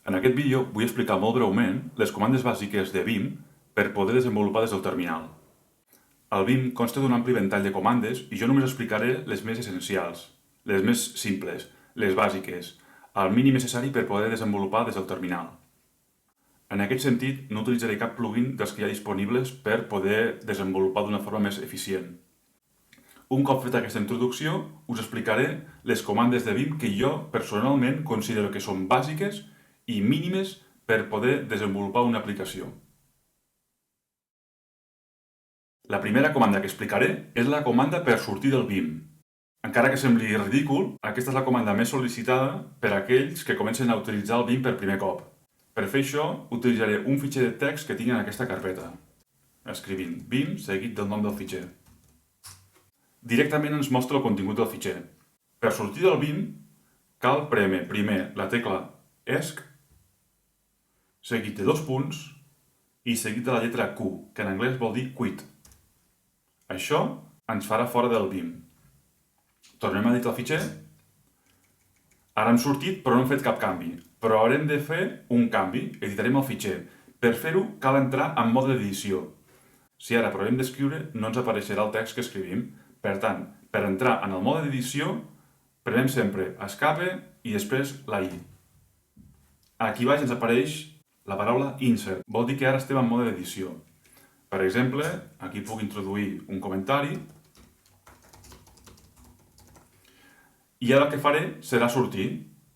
En aquest vídeo vull explicar molt breument les comandes bàsiques de Vim per poder desenvolupar des del terminal. El Vim consta d'un ampli ventall de comandes i jo només explicaré les més essencials, les més simples, les bàsiques, el mínim necessari per poder desenvolupar des del terminal. En aquest sentit, no utilitzaré cap plugin dels que hi ha disponibles per poder desenvolupar d'una forma més eficient. Un cop feta aquesta introducció, us explicaré les comandes de Vim que jo personalment considero que són bàsiques i mínimes per poder desenvolupar una aplicació. La primera comanda que explicaré és la comanda per sortir del Vim. Encara que sembli ridícul, aquesta és la comanda més sol·licitada per a aquells que comencen a utilitzar el Vim per primer cop. Per fer això, utilitzaré un fitxer de text que tinc en aquesta carpeta, escrivint Vim seguit del nom del fitxer. Directament ens mostra el contingut del fitxer. Per sortir del Vim, cal prémer primer la tecla ESC, seguit de 2 punts i seguit de la lletra Q, que en anglès vol dir quit. Això ens farà fora del Vim. Tornem a editar el fitxer. Ara hem sortit però no hem fet cap canvi, però haurem de fer un canvi, editarem el fitxer. Per fer-ho cal entrar en mode d'edició. Si ara provem d'escriure no ens apareixerà el text que escrivim. Per tant, per entrar en el mode d'edició, prenem sempre Escape i després la I. Aquí baix ens apareix la paraula Insert, vol dir que ara estem en mode d'edició. Per exemple, aquí puc introduir un comentari i ara el que faré serà sortir.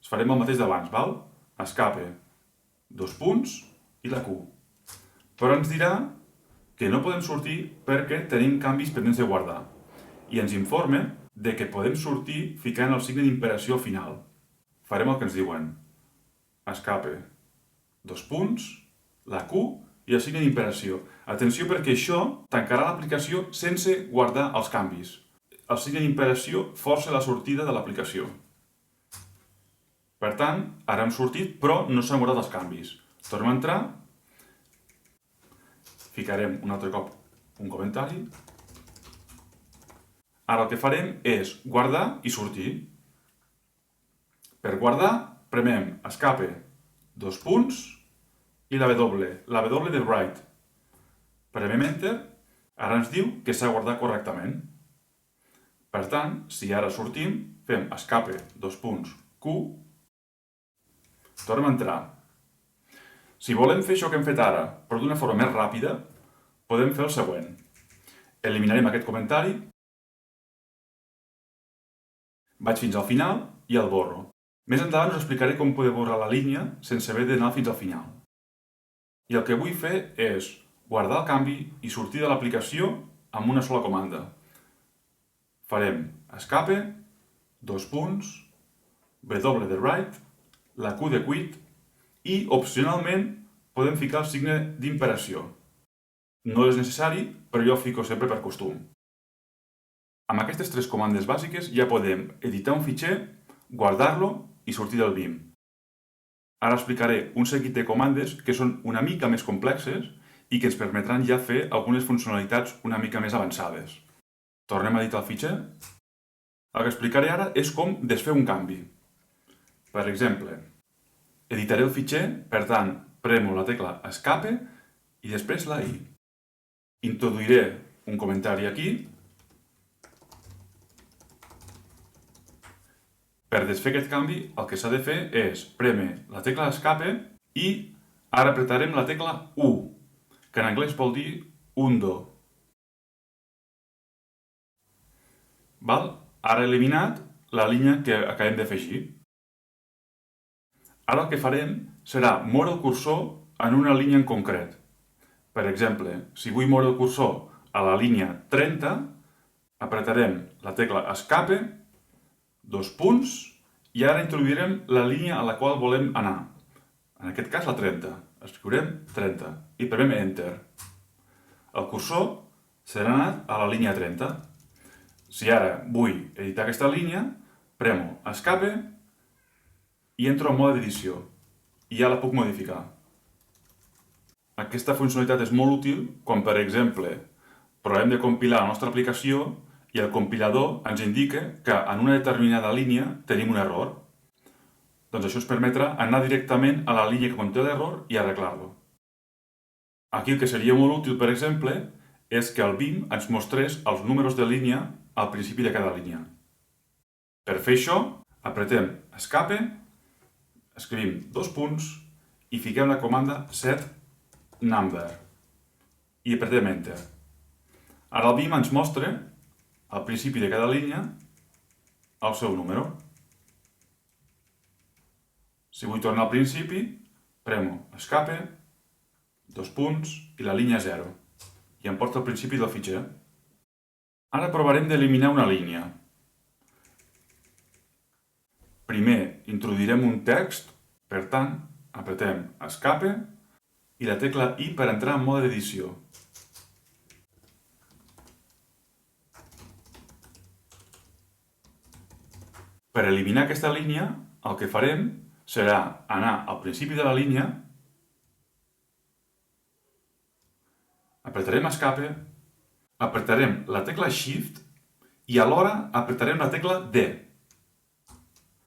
Farem el mateix d'abans, val? Escape, 2 punts i la Q. Però ens dirà que no podem sortir perquè tenim canvis pendents de guardar i ens informa de que podem sortir ficant el signe d'imperació al final. Farem el que ens diuen. Escape, 2 punts, la Q i el signe d'imperació. Atenció perquè això tancarà l'aplicació sense guardar els canvis. El signe d'imperació força la sortida de l'aplicació. Per tant, ara hem sortit però no s'han guardat els canvis. Tornem a entrar, ficarem un altre cop un comentari. Ara el que farem és guardar i sortir. Per guardar, premem Escape, 2 punts i la W de Write. Premem Enter, ara ens diu que s'ha guardat correctament. Per tant, si ara sortim, fem Escape, 2 punts, Q, tornem a entrar. Si volem fer això que hem fet ara, però d'una forma més ràpida, podem fer el següent. Eliminarem aquest comentari, vaig fins al final i el borro. Més endavant us explicaré com poder borrar la línia sense haver d'anar fins al final. I el que vull fer és guardar el canvi i sortir de l'aplicació amb una sola comanda. Farem Escape, 2 punts, W de Write, la Q de Quit i, opcionalment, podem ficar el signe d'imperació. No és necessari, però jo ho fico sempre per costum. Amb aquestes 3 comandes bàsiques ja podem editar un fitxer, guardar-lo i sortir del Vim. Ara explicaré un seguit de comandes que són una mica més complexes i que ens permetran ja fer algunes funcionalitats una mica més avançades. Tornem a editar el fitxer. El que explicaré ara és com desfer un canvi. Per exemple, editaré el fitxer, per tant, premo la tecla Escape i després la I. Introduiré un comentari aquí. Per desfer aquest canvi, el que s'ha de fer és prémer la tecla Escape i ara apretarem la tecla U, que en anglès vol dir undo. Ara he eliminat la línia que acabem d'afegir. Ara el que farem serà moure el cursor en una línia en concret. Per exemple, si vull moure el cursor a la línia 30, apretarem la tecla Escape, 2 punts, i ara introduirem la línia a la qual volem anar. En aquest cas la 30. Escriurem 30 i premem Enter. El cursor serà anat a la línia 30. Si ara vull editar aquesta línia, premo Escape i entro en mode d'edició. I ja la puc modificar. Aquesta funcionalitat és molt útil quan, per exemple, provem de compilar la nostra aplicació i el compilador ens indica que en una determinada línia tenim un error. Doncs això ens permetrà anar directament a la línia que conté l'error i arreglar-lo. Aquí el que seria molt útil, per exemple, és que el Vim ens mostrés els números de línia al principi de cada línia. Per fer això, apretem Escape, escrivim 2 punts i fiquem la comanda set number i apretem Enter. Ara el Vim ens mostra al principi de cada línia el seu número. Si vull tornar al principi, premo Escape, 2 punts i la línia 0 i em porta al principi del fitxer. Ara provarem d'eliminar una línia. Primer introduirem un text, per tant, apretem Escape i la tecla I per entrar en mode d'edició. Per eliminar aquesta línia, el que farem serà anar al principi de la línia, apretarem Escape, apretarem la tecla Shift i alhora apretarem la tecla D.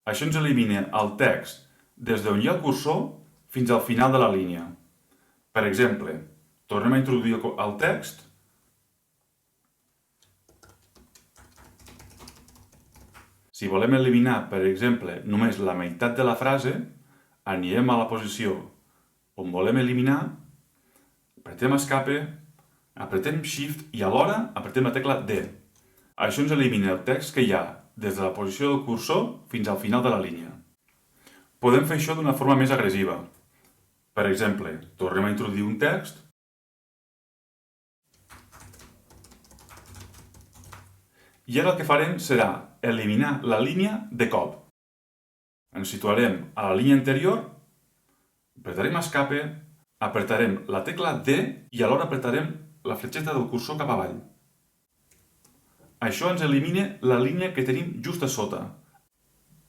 Això ens elimina el text des d'on hi ha el cursor fins al final de la línia. Per exemple, tornem a introduir el text. Si volem eliminar, per exemple, només la meitat de la frase, anirem a la posició on volem eliminar, apretem Escape, apretem Shift i alhora apretem la tecla D. Això ens elimina el text que hi ha des de la posició del cursor fins al final de la línia. Podem fer això d'una forma més agressiva. Per exemple, tornem a introduir un text i ara el que farem serà eliminar la línia de cop. Ens situarem a la línia anterior, apretarem Escape, apretarem la tecla D i alhora apretarem la fletxeta del cursor cap avall. Això ens elimina la línia que tenim just a sota.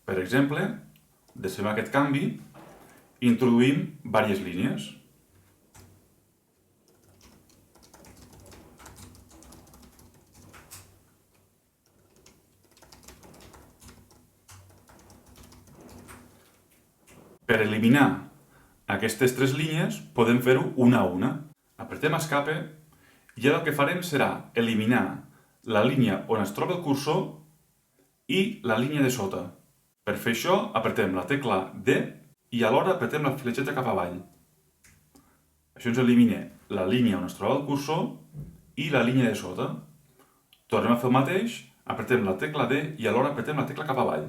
Per exemple, deixem aquest canvi i introduïm diverses línies. Per eliminar aquestes 3 línies podem fer-ho una a una. Apretem Escape i ara el que farem serà eliminar la línia on es troba el cursor i la línia de sota. Per fer això apretem la tecla D i alhora apretem la fletxeta cap avall. Això ens elimina la línia on es troba el cursor i la línia de sota. Tornem a fer el mateix, apretem la tecla D i alhora apretem la tecla cap avall.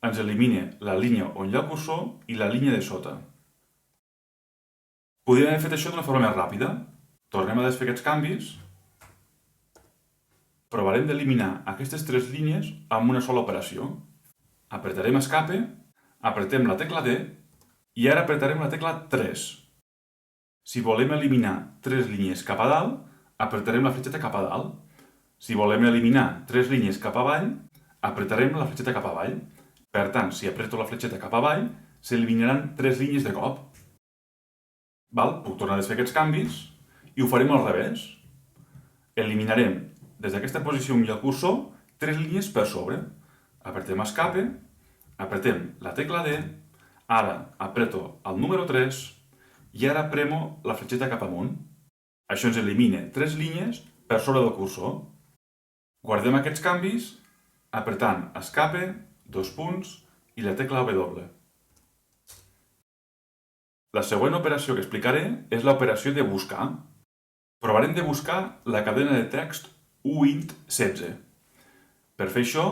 Ens elimina la línia on hi ha el cursor i la línia de sota. Podríem haver fet això d'una forma més ràpida. Tornem a desfer aquests canvis. Provarem d'eliminar aquestes 3 línies amb una sola operació. Apretarem Escape, apretem la tecla D i ara apretarem la tecla 3. Si volem eliminar 3 línies cap a dalt, apretarem la fletxeta cap a dalt. Si volem eliminar 3 línies cap avall, apretarem la fletxeta cap avall. Per tant, si apreto la fletxeta cap avall, s'eliminaran 3 línies de cop. Puc tornar a desfer aquests canvis i ho farem al revés. Eliminarem des d'aquesta posició on hi ha el cursor 3 línies per sobre. Apretem Escape, apretem la tecla D, ara apreto el número 3 i ara premo la fletxeta cap amunt. Això ens elimina 3 línies per sobre del cursor. Guardem aquests canvis apretant Escape, 2 punts i la tecla W. La següent operació que explicaré és l'operació de buscar. Provarem de buscar la cadena de text uint16. Per fer això,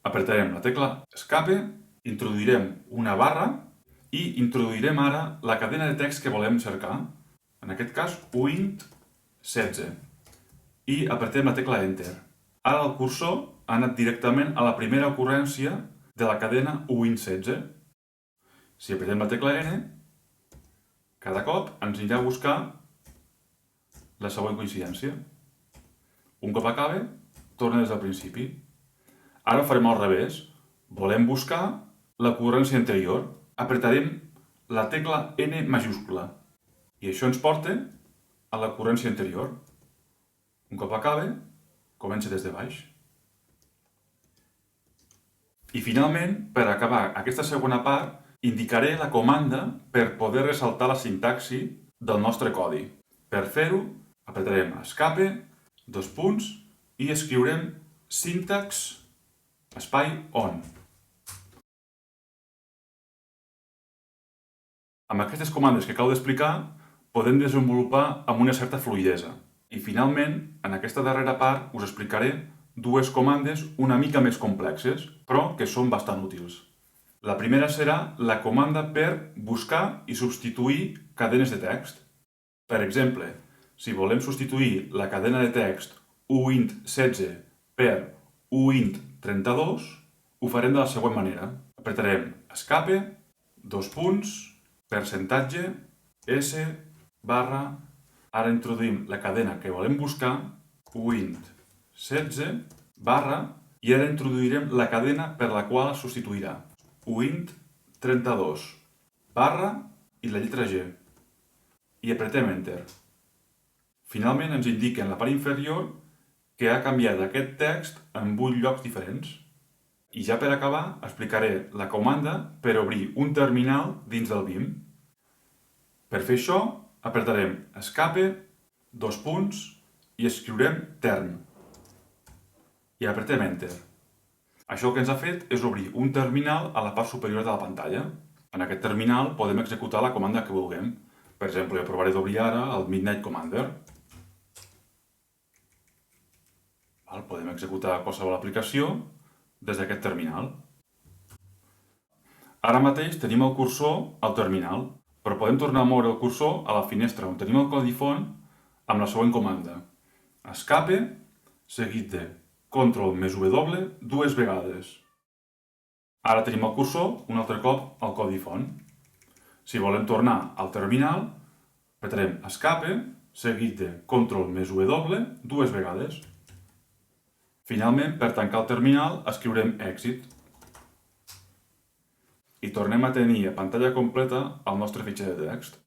apretarem la tecla Escape, introduirem una barra i introduirem ara la cadena de text que volem cercar, en aquest cas uint16, i apretem la tecla Enter. Ara el cursor ha anat directament a la primera ocurrència de la cadena uint16. Si apretem la tecla N, cada cop ens anirà a buscar la següent coincidència. Un cop acabe, torna des del principi. Ara ho farem al revés. Volem buscar l'ocurrència anterior. Apretarem la tecla N majúscula. I això ens porta a l'ocurrència anterior. Un cop acabe, comença des de baix. I finalment, per acabar aquesta segona part, indicaré la comanda per poder ressaltar la sintaxi del nostre codi. Per fer-ho, apretarem escape, dos punts, i escriurem syntax espai on. Amb aquestes comandes que acabo d'explicar, podem desenvolupar amb una certa fluïdesa. I finalment, en aquesta darrera part, us explicaré dues comandes una mica més complexes, però que són bastant útils. La primera serà la comanda per buscar i substituir cadenes de text. Per exemple, si volem substituir la cadena de text uint16 per uint32, ho farem de la següent manera. Apretarem escape, dos punts, percentatge, s, barra, ara introduïm la cadena que volem buscar, uint16, barra, i ara introduirem la cadena per la qual es substituirà, uint32, barra i la lletra G. I apretem Enter. Finalment ens indica en la part inferior que ha canviat aquest text en 8 llocs diferents. I ja per acabar explicaré la comanda per obrir un terminal dins del Vim. Per fer això, apretarem escape, dos punts, i escriurem term. I apretem Enter. Això que ens ha fet és obrir un terminal a la part superior de la pantalla. En aquest terminal podem executar la comanda que vulguem. Per exemple, jo provaré d'obrir ara el Midnight Commander. Podem executar qualsevol aplicació des d'aquest terminal. Ara mateix tenim el cursor al terminal, però podem tornar a moure el cursor a la finestra on tenim el codi font amb la següent comanda. Escape, seguit de Ctrl més W dues vegades. Ara tenim el cursor un altre cop al codi font. Si volem tornar al terminal, apretarem escape, seguit de Ctrl més W dues vegades. Finalment, per tancar el terminal, escriurem exit. I tornem a tenir a pantalla completa el nostre fitxer de text.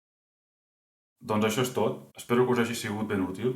Doncs això és tot. Espero que us hagi sigut ben útil.